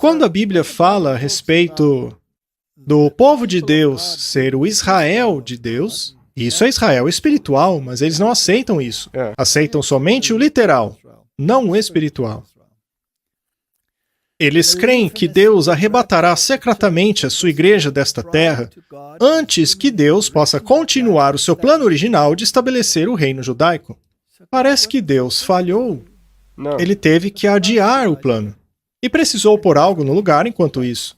Quando a Bíblia fala a respeito do povo de Deus ser o Israel de Deus, isso é Israel espiritual, mas eles não aceitam isso. Aceitam somente o literal, não o espiritual. Eles creem que Deus arrebatará secretamente a sua igreja desta terra antes que Deus possa continuar o seu plano original de estabelecer o reino judaico. Parece que Deus falhou. Não. Ele teve que adiar o plano e precisou pôr algo no lugar enquanto isso.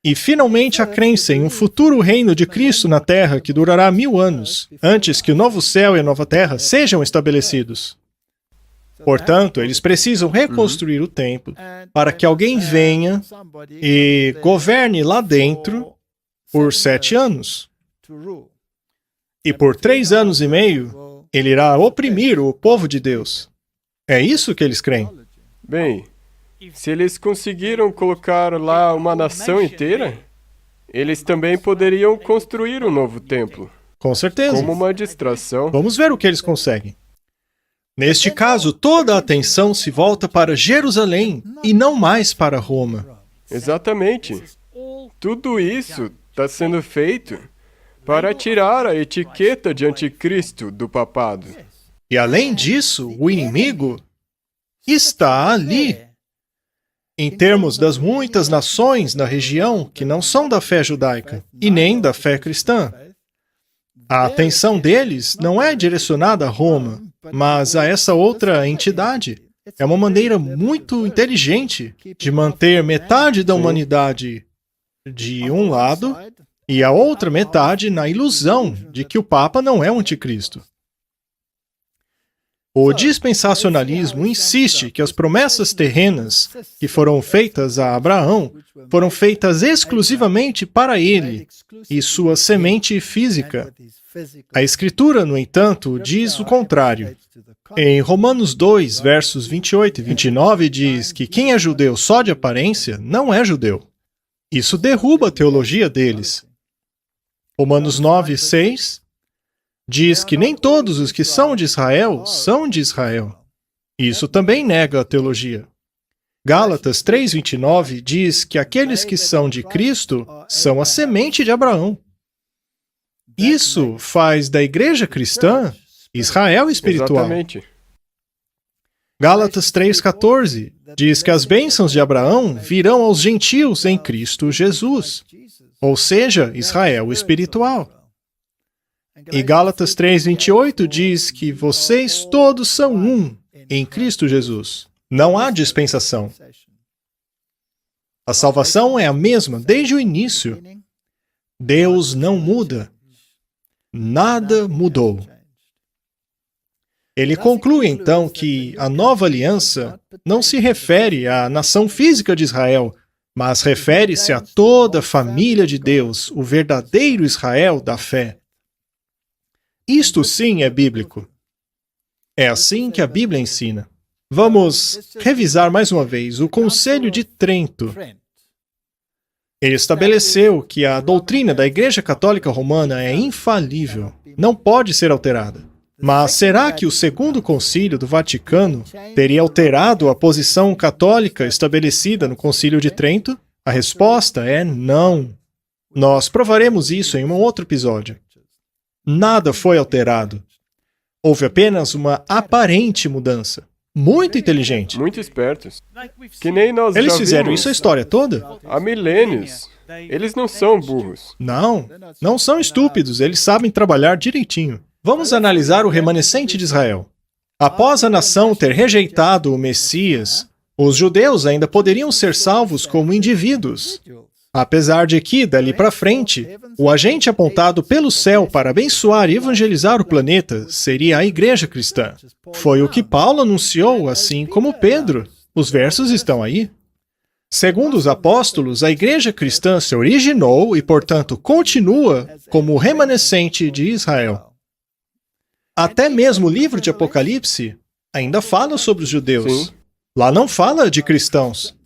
E finalmente a crença em um futuro reino de Cristo na terra que durará 1000 anos, antes que o novo céu e a nova terra sejam estabelecidos. Portanto, eles precisam reconstruir o templo para que alguém venha e governe lá dentro por 7 anos. E por 3 anos e meio, ele irá oprimir o povo de Deus. É isso que eles creem. Bem, se eles conseguiram colocar lá uma nação inteira, eles também poderiam construir um novo templo, Com certeza. como uma distração. Vamos ver o que eles conseguem. Neste caso, toda a atenção se volta para Jerusalém e não mais para Roma. Exatamente. Tudo isso está sendo feito para tirar a etiqueta de anticristo do papado. E além disso, o inimigo está ali. Em termos das muitas nações na região que não são da fé judaica e nem da fé cristã. A atenção deles não é direcionada a Roma, mas a essa outra entidade. É uma maneira muito inteligente de manter metade da humanidade de um lado e a outra metade na ilusão de que o Papa não é o anticristo. O dispensacionalismo insiste que as promessas terrenas que foram feitas a Abraão foram feitas exclusivamente para ele e sua semente física. A Escritura, no entanto, diz o contrário. Em Romanos 2, versos 28 e 29, diz que quem é judeu só de aparência não é judeu. Isso derruba a teologia deles. Romanos 9, 6 diz que nem todos os que são de Israel. Isso também nega a teologia. Gálatas 3:29 diz que aqueles que são de Cristo são a semente de Abraão. Isso faz da igreja cristã Israel espiritual. Exatamente. Gálatas 3:14 diz que as bênçãos de Abraão virão aos gentios em Cristo Jesus, ou seja, Israel espiritual. E Gálatas 3:28 diz que vocês todos são um em Cristo Jesus. Não há dispensação. A salvação é a mesma desde o início. Deus não muda. Nada mudou. Ele conclui então que a nova aliança não se refere à nação física de Israel, mas refere-se a toda a família de Deus, o verdadeiro Israel da fé. Isto sim é bíblico. É assim que a Bíblia ensina. Vamos revisar mais uma vez o Concílio de Trento. Ele estabeleceu que a doutrina da Igreja Católica Romana é infalível, não pode ser alterada. Mas será que o Segundo Concílio do Vaticano teria alterado a posição católica estabelecida no Concílio de Trento? A resposta é não. Nós provaremos isso em um outro episódio. Nada foi alterado. Houve apenas uma aparente mudança. Muito inteligente. Muito espertos. Que nem nós Eles já fizeram vimos isso a história toda? há milênios. Eles não são burros. Não são estúpidos, eles sabem trabalhar direitinho. Vamos analisar o remanescente de Israel. Após a nação ter rejeitado o Messias, os judeus ainda poderiam ser salvos como indivíduos. Apesar de que, dali para frente, o agente apontado pelo céu para abençoar e evangelizar o planeta seria a igreja cristã. Foi o que Paulo anunciou, assim como Pedro. Os versos estão aí. Segundo os apóstolos, a igreja cristã se originou e, portanto, continua como o remanescente de Israel. Até mesmo o livro de Apocalipse ainda fala sobre os judeus. Sim. Lá não fala de cristãos.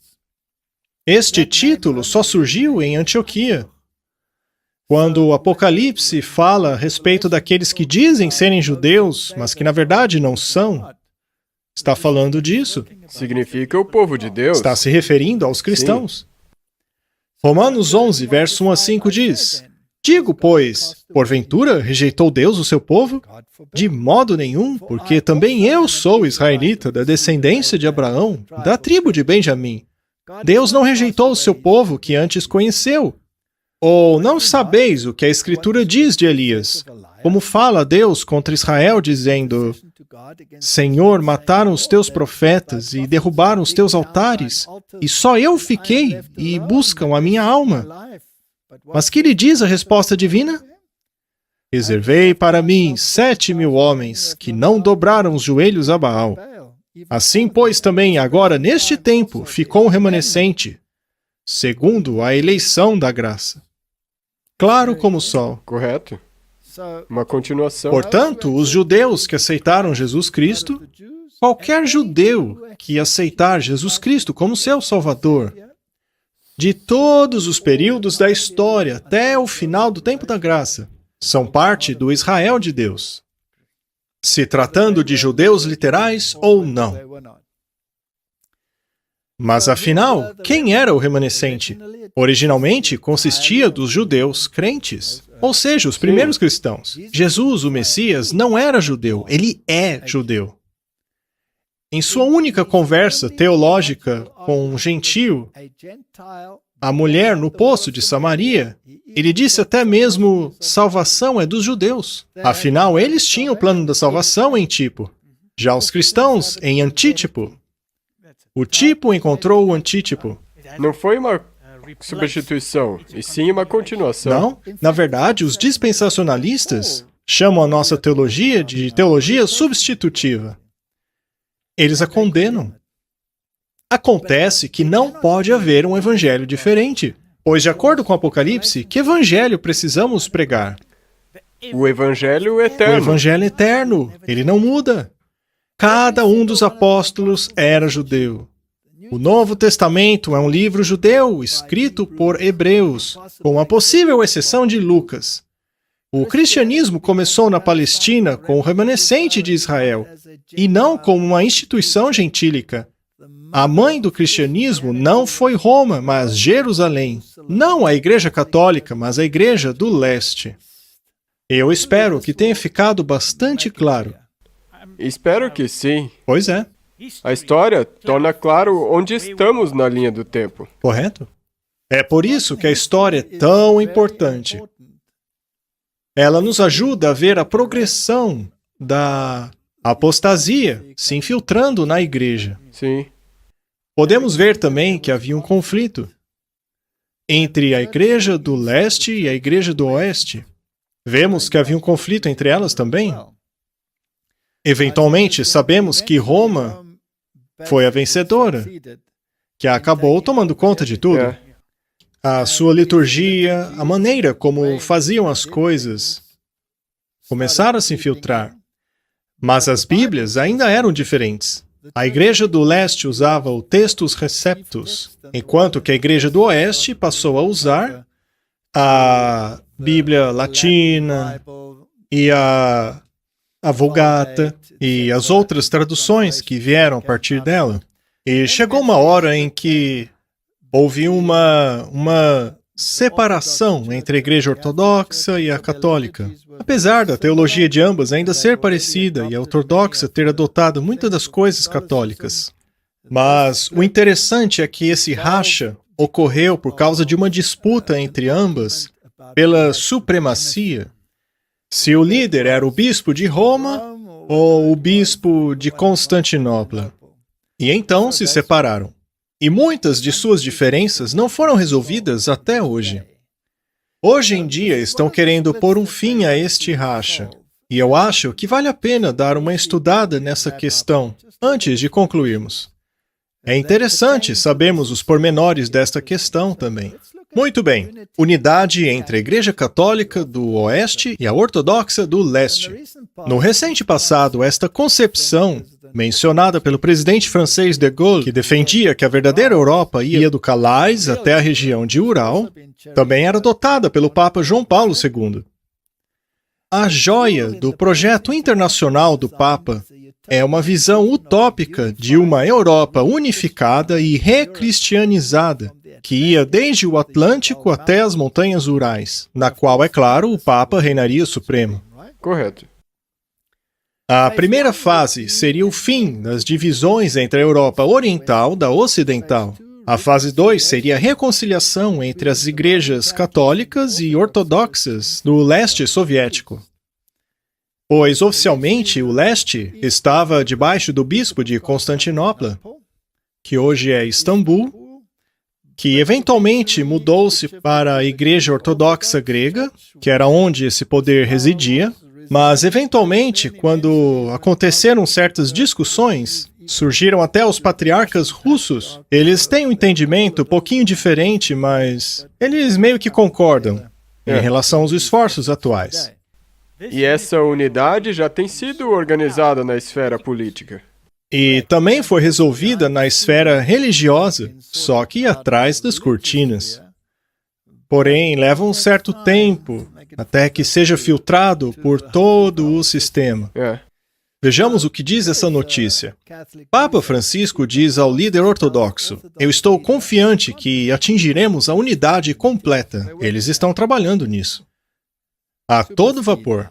Este título só surgiu em Antioquia. Quando o Apocalipse fala a respeito daqueles que dizem serem judeus, mas que na verdade não são, Está falando disso. Significa o povo de Deus. Está se referindo aos cristãos. Romanos 11, verso 1 a 5 diz: Digo, pois, porventura rejeitou Deus o seu povo? De modo nenhum, porque também eu sou israelita, da descendência de Abraão, da tribo de Benjamim. Deus não rejeitou o seu povo que antes conheceu. Ou não sabeis o que a Escritura diz de Elias? Como fala Deus contra Israel, dizendo: Senhor, mataram os teus profetas e derrubaram os teus altares, e só eu fiquei, e buscam a minha alma. Mas que lhe diz a resposta divina? Reservei para mim 7.000 homens que não dobraram os joelhos a Baal. Assim, pois, também agora, neste tempo, ficou um remanescente, segundo a eleição da graça. Claro como o sol. Correto. Uma continuação. Portanto, os judeus que aceitaram Jesus Cristo, qualquer judeu que aceitar Jesus Cristo como seu Salvador, de todos os períodos da história até o final do tempo da graça, são parte do Israel de Deus, se tratando de judeus literais ou não. Mas afinal, quem era o remanescente? Originalmente consistia dos judeus crentes, ou seja, os primeiros cristãos. Jesus, o Messias, não era judeu, ele é judeu. Em sua única conversa teológica com um gentio, a mulher no poço de Samaria, ele disse até mesmo: salvação é dos judeus. Afinal, eles tinham o plano da salvação em tipo. Já os cristãos, em antítipo. O tipo encontrou o antítipo. Não foi uma substituição, e sim uma continuação. Não, na verdade, os dispensacionalistas chamam a nossa teologia de teologia substitutiva. Eles a condenam. Acontece que não pode haver um evangelho diferente, pois, de acordo com o Apocalipse, que evangelho precisamos pregar? O evangelho O eterno. evangelho eterno, ele não muda. Cada um dos apóstolos era judeu. O Novo Testamento é um livro judeu escrito por hebreus, com a possível exceção de Lucas. O cristianismo começou na Palestina com o remanescente de Israel, e não como uma instituição gentílica. A mãe do cristianismo não foi Roma, mas Jerusalém. Não a Igreja Católica, mas a Igreja do Leste. Eu espero que tenha ficado bastante claro. Espero que sim. Pois é, A história torna claro onde estamos na linha do tempo. correto? É por isso que a história é tão importante. Ela nos ajuda a ver a progressão da apostasia se infiltrando na igreja. Sim. Podemos ver também que havia um conflito entre a igreja do leste e a igreja do oeste. Vemos que havia um conflito entre elas também. Eventualmente, sabemos que Roma foi a vencedora, que acabou tomando conta de tudo. É. A sua liturgia, a maneira como faziam as coisas, começaram a se infiltrar. Mas as Bíblias ainda eram diferentes. A igreja do leste usava o Textus Receptus, enquanto que a igreja do oeste passou a usar a Bíblia Latina e a Vulgata e as outras traduções que vieram a partir dela. E chegou uma hora em que houve uma separação entre a igreja ortodoxa e a católica. Apesar da teologia de ambas ainda ser parecida e a ortodoxa ter adotado muitas das coisas católicas. Mas o interessante é que esse racha ocorreu por causa de uma disputa entre ambas pela supremacia. Se o líder era o bispo de Roma ou o bispo de Constantinopla. E então se separaram. E muitas de suas diferenças não foram resolvidas até hoje. Hoje em dia estão querendo pôr um fim a este racha. E eu acho que vale a pena dar uma estudada nessa questão antes de concluirmos. É interessante sabermos os pormenores desta questão também. Muito bem, unidade entre a Igreja Católica do Oeste e a Ortodoxa do Leste. No recente passado, esta concepção, mencionada pelo presidente francês de Gaulle, que defendia que a verdadeira Europa ia do Calais até a região de Ural, também era adotada pelo Papa João Paulo II. A joia do projeto internacional do Papa é uma visão utópica de uma Europa unificada e recristianizada, que ia desde o Atlântico até as montanhas Urais, na qual, é claro, o Papa reinaria supremo. Correto. A primeira fase seria o fim das divisões entre a Europa Oriental da Ocidental. A fase 2 seria a reconciliação entre as igrejas católicas e ortodoxas do leste soviético. Pois, oficialmente, o leste estava debaixo do bispo de Constantinopla, que hoje é Istambul, que eventualmente mudou-se para a Igreja Ortodoxa Grega, que era onde esse poder residia, mas, eventualmente, quando aconteceram certas discussões, surgiram até os patriarcas russos. Eles têm um entendimento um pouquinho diferente, mas eles meio que concordam em relação aos esforços atuais. E essa unidade já tem sido organizada na esfera política. E também foi resolvida na esfera religiosa, só que atrás das cortinas. Porém, leva um certo tempo até que seja filtrado por todo o sistema. Vejamos o que diz essa notícia. Papa Francisco diz ao líder ortodoxo: "Eu estou confiante que atingiremos a unidade completa." Eles estão trabalhando nisso. A todo vapor.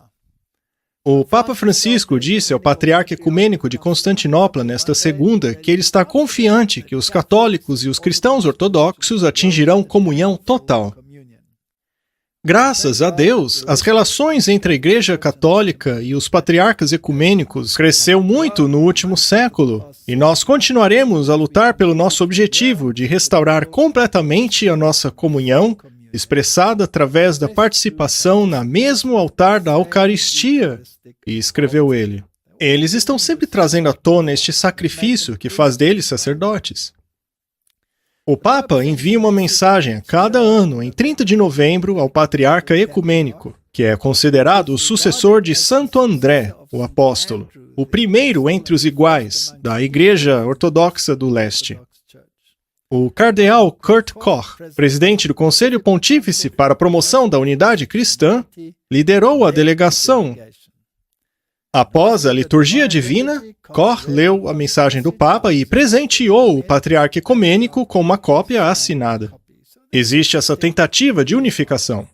O Papa Francisco disse ao patriarca ecumênico de Constantinopla nesta segunda que ele está confiante que os católicos e os cristãos ortodoxos atingirão comunhão total. Graças a Deus, as relações entre a Igreja Católica e os patriarcas ecumênicos cresceu muito no último século, e nós continuaremos a lutar pelo nosso objetivo de restaurar completamente a nossa comunhão, expressada através da participação na mesmo altar da Eucaristia, e escreveu ele. Eles estão sempre trazendo à tona este sacrifício que faz deles sacerdotes. O Papa envia uma mensagem a cada ano, em 30 de novembro, ao patriarca ecumênico, que é considerado o sucessor de Santo André, o apóstolo, o primeiro entre os iguais da Igreja Ortodoxa do Leste. O cardeal Kurt Koch, presidente do Conselho Pontífice para a Promoção da Unidade Cristã, liderou a delegação. Após a liturgia divina, Koch leu a mensagem do Papa e presenteou o patriarca ecumênico com uma cópia assinada. Existe essa tentativa de unificação.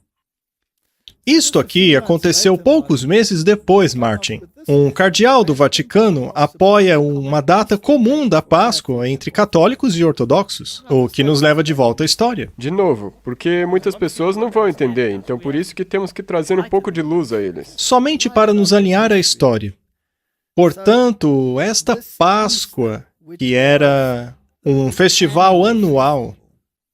Isto aqui aconteceu poucos meses depois, Martin. Um cardeal do Vaticano apoia uma data comum da Páscoa entre católicos e ortodoxos, o que nos leva de volta à história. De novo, porque muitas pessoas não vão entender, então por isso que temos que trazer um pouco de luz a eles. Somente para nos alinhar à história. Portanto, esta Páscoa, que era um festival anual,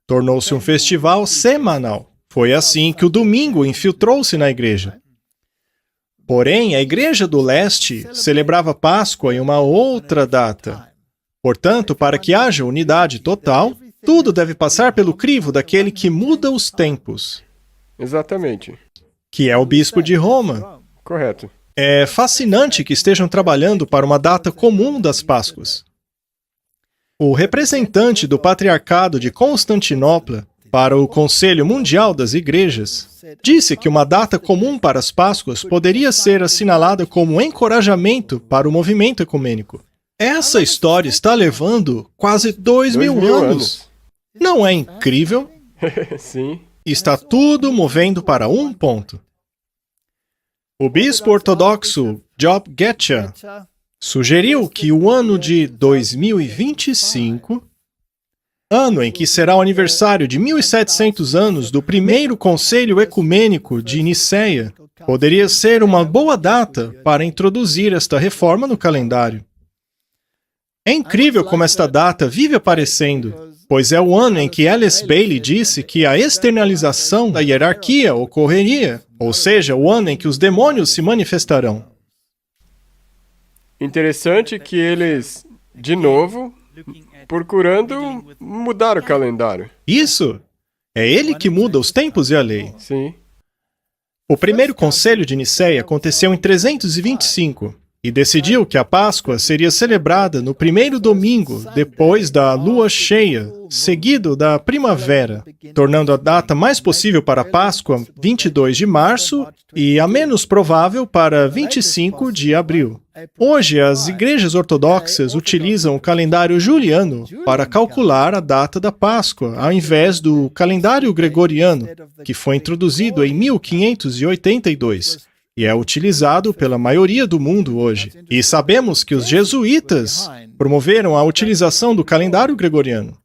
tornou-se um festival semanal. Foi assim que o domingo infiltrou-se na igreja. Porém, a Igreja do Leste celebrava Páscoa em uma outra data. Portanto, para que haja unidade total, tudo deve passar pelo crivo daquele que muda os tempos. Exatamente. Que é o bispo de Roma. Correto. É fascinante que estejam trabalhando para uma data comum das Páscoas. O representante do Patriarcado de Constantinopla para o Conselho Mundial das Igrejas, disse que uma data comum para as Páscoas poderia ser assinalada como um encorajamento para o movimento ecumênico. Essa história está levando quase 2.000 anos. Não é incrível? Sim. Está tudo movendo para um ponto. O bispo ortodoxo Job Getcha sugeriu que o ano de 2025, ano em que será o aniversário de 1.700 anos do primeiro Conselho Ecumênico de Niceia, poderia ser uma boa data para introduzir esta reforma no calendário. É incrível como esta data vive aparecendo, pois é o ano em que Alice Bailey disse que a externalização da hierarquia ocorreria, ou seja, o ano em que os demônios se manifestarão. Interessante que eles, de novo, procurando mudar o calendário. Isso! É ele que muda os tempos e a lei. Sim. O primeiro conselho de Niceia aconteceu em 325, e decidiu que a Páscoa seria celebrada no primeiro domingo depois da lua cheia, seguido da primavera, tornando a data mais possível para a Páscoa 22 de março e a menos provável para 25 de abril. Hoje, as igrejas ortodoxas utilizam o calendário juliano para calcular a data da Páscoa, ao invés do calendário gregoriano, que foi introduzido em 1582. E é utilizado pela maioria do mundo hoje. E sabemos que os jesuítas promoveram a utilização do calendário gregoriano.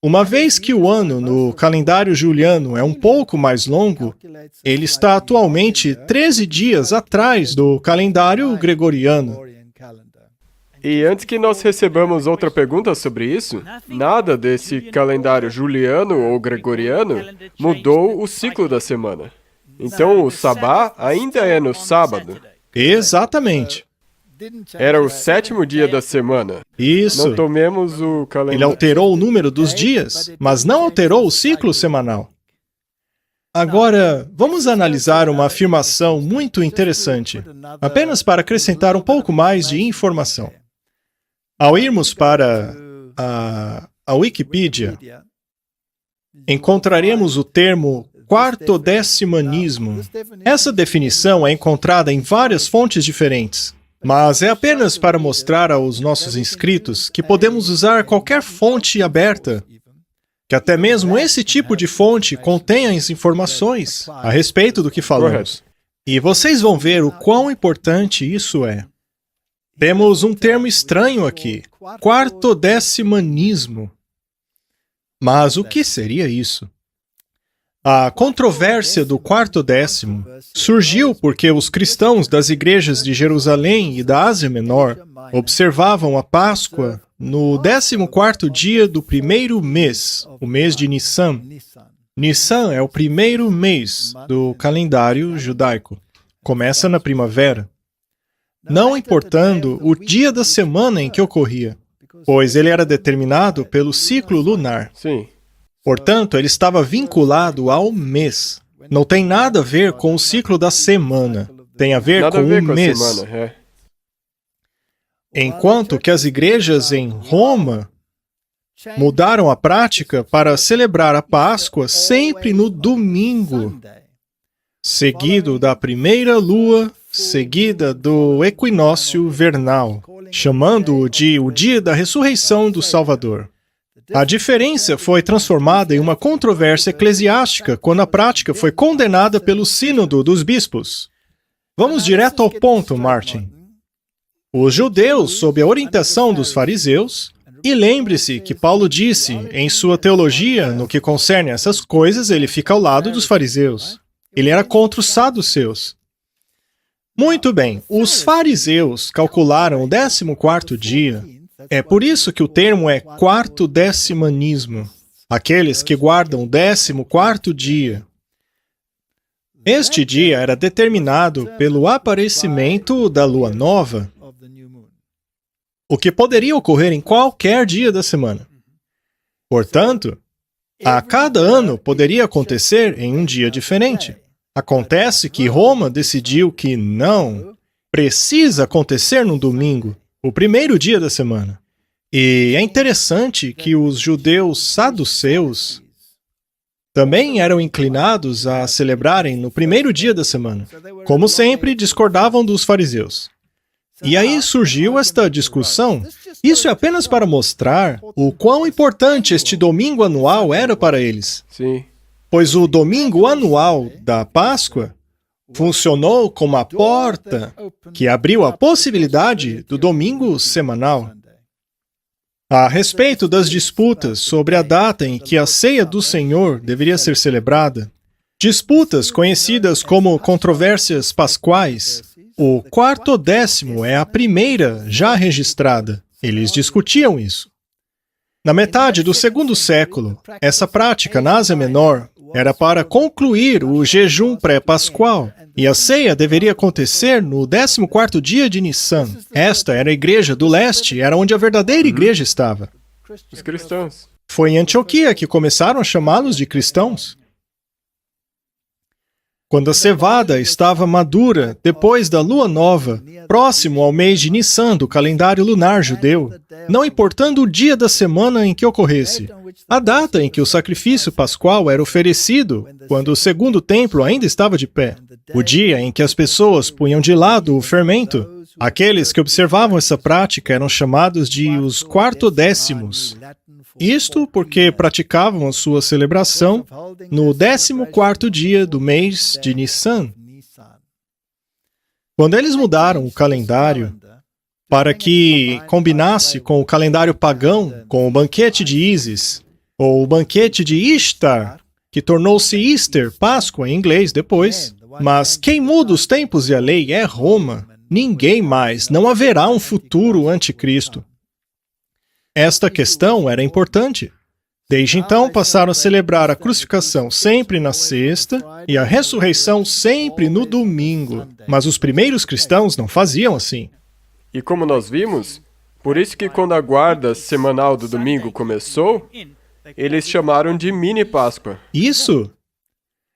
Uma vez que o ano no calendário juliano é um pouco mais longo, ele está atualmente 13 dias atrás do calendário gregoriano. E antes que nós recebamos outra pergunta sobre isso, nada desse calendário juliano ou gregoriano mudou o ciclo da semana. Então, o sabá ainda é no sábado. Exatamente. Era o 7º dia da semana. Isso. Não tomemos o calendário. Ele alterou o número dos dias, mas não alterou o ciclo semanal. Agora, vamos analisar uma afirmação muito interessante, apenas para acrescentar um pouco mais de informação. Ao irmos para a Wikipedia, encontraremos o termo quartodecimanismo. Essa definição é encontrada em várias fontes diferentes, mas é apenas para mostrar aos nossos inscritos que podemos usar qualquer fonte aberta, que até mesmo esse tipo de fonte contém as informações a respeito do que falamos. E vocês vão ver o quão importante isso é. Temos um termo estranho aqui, quartodecimanismo. Mas o que seria isso? A controvérsia do quarto décimo surgiu porque os cristãos das igrejas de Jerusalém e da Ásia Menor observavam a Páscoa no 14º dia do primeiro mês, o mês de Nissan. Nissan é o primeiro mês do calendário judaico. Começa na primavera. Não importando o dia da semana em que ocorria, pois ele era determinado pelo ciclo lunar. Sim. Portanto, ele estava vinculado ao mês. Não tem nada a ver com o ciclo da semana. Tem a ver com o mês. Enquanto que as igrejas em Roma mudaram a prática para celebrar a Páscoa sempre no domingo, seguido da primeira lua, seguida do equinócio vernal, chamando-o de o dia da ressurreição do Salvador. A diferença foi transformada em uma controvérsia eclesiástica quando a prática foi condenada pelo Sínodo dos Bispos. Vamos direto ao ponto, Martin. Os judeus, sob a orientação dos fariseus, e lembre-se que Paulo disse, em sua teologia, no que concerne a essas coisas, ele fica ao lado dos fariseus. Ele era contra os saduceus. Muito bem, os fariseus calcularam o 14º dia. É por isso que o termo é quartodecimanismo. Aqueles que guardam o 14º dia. Este dia era determinado pelo aparecimento da lua nova, o que poderia ocorrer em qualquer dia da semana. Portanto, a cada ano poderia acontecer em um dia diferente. Acontece que Roma decidiu que não precisa acontecer no domingo, o primeiro dia da semana. E é interessante que os judeus saduceus também eram inclinados a celebrarem no primeiro dia da semana. Como sempre, discordavam dos fariseus. E aí surgiu esta discussão. Isso é apenas para mostrar o quão importante este domingo anual era para eles. Sim. Pois o domingo anual da Páscoa funcionou como a porta que abriu a possibilidade do domingo semanal. A respeito das disputas sobre a data em que a ceia do Senhor deveria ser celebrada, disputas conhecidas como controvérsias pascuais, o quartodécimo é a primeira já registrada. Eles discutiam isso. Na metade do 2º século, essa prática na Ásia Menor era para concluir o jejum pré-pascual, e a ceia deveria acontecer no 14º dia de Nissan. Esta era a igreja do leste, era onde a verdadeira igreja estava. Os cristãos. Foi em Antioquia que começaram a chamá-los de cristãos. Quando a cevada estava madura, depois da lua nova, próximo ao mês de Nissan do calendário lunar judeu, não importando o dia da semana em que ocorresse, a data em que o sacrifício pascual era oferecido, quando o segundo templo ainda estava de pé, o dia em que as pessoas punham de lado o fermento, aqueles que observavam essa prática eram chamados de os quartodécimos. Isto porque praticavam a sua celebração no 14º dia do mês de Nissan. Quando eles mudaram o calendário para que combinasse com o calendário pagão, com o banquete de Ísis, ou o banquete de Ishtar, que tornou-se Easter, Páscoa em inglês depois, mas quem muda os tempos e a lei é Roma. Ninguém mais, não haverá um futuro anticristo. Esta questão era importante. Desde então, passaram a celebrar a crucificação sempre na sexta e a ressurreição sempre no domingo. Mas os primeiros cristãos não faziam assim. E como nós vimos, por isso que quando a guarda semanal do domingo começou, eles chamaram de mini Páscoa. Isso!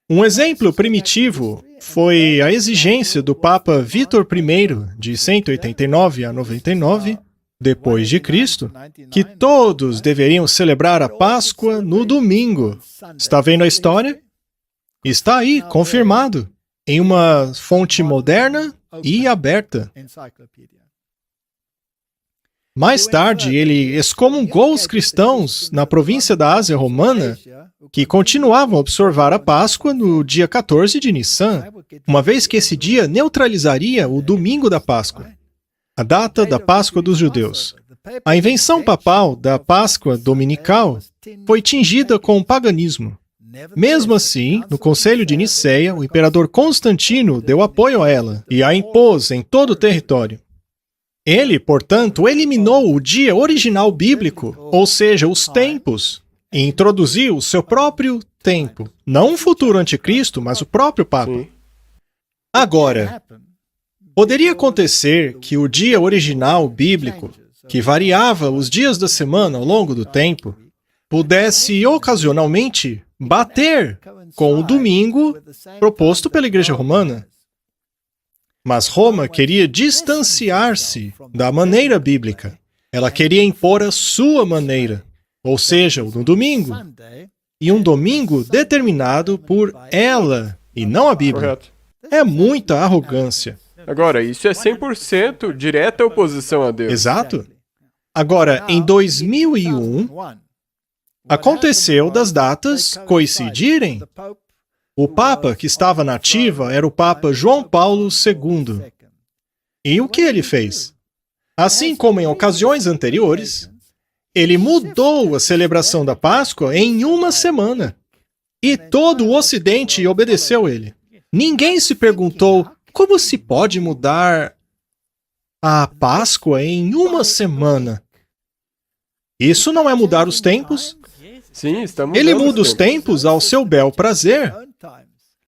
Um exemplo primitivo foi a exigência do Papa Vítor I, de 189 a 99, depois de Cristo, que todos deveriam celebrar a Páscoa no domingo. Está vendo a história? Está aí, confirmado, em uma fonte moderna e aberta. Mais tarde, ele excomungou os cristãos na província da Ásia Romana que continuavam a observar a Páscoa no dia 14 de Nissan, uma vez que esse dia neutralizaria o domingo da Páscoa, a data da Páscoa dos judeus. A invenção papal da Páscoa dominical foi tingida com o paganismo. Mesmo assim, no Concílio de Nicéia, o imperador Constantino deu apoio a ela e a impôs em todo o território. Ele, portanto, eliminou o dia original bíblico, ou seja, os tempos, e introduziu o seu próprio tempo. Não um futuro anticristo, mas o próprio Papa. Sim. Agora, poderia acontecer que o dia original bíblico, que variava os dias da semana ao longo do tempo, pudesse ocasionalmente bater com o domingo proposto pela Igreja Romana. Mas Roma queria distanciar-se da maneira bíblica. Ela queria impor a sua maneira, ou seja, no domingo. E um domingo determinado por ela, e não a Bíblia. Correto. É muita arrogância. Agora, isso é 100% direta oposição a Deus. Exato. Agora, em 2001, aconteceu das datas coincidirem. O Papa que estava na ativa era o Papa João Paulo II. E o que ele fez? Assim como em ocasiões anteriores, ele mudou a celebração da Páscoa em uma semana. E todo o Ocidente obedeceu ele. Ninguém se perguntou como se pode mudar a Páscoa em uma semana. Isso não é mudar os tempos? Sim, está mudando Ele muda os tempos. tempos ao seu bel prazer.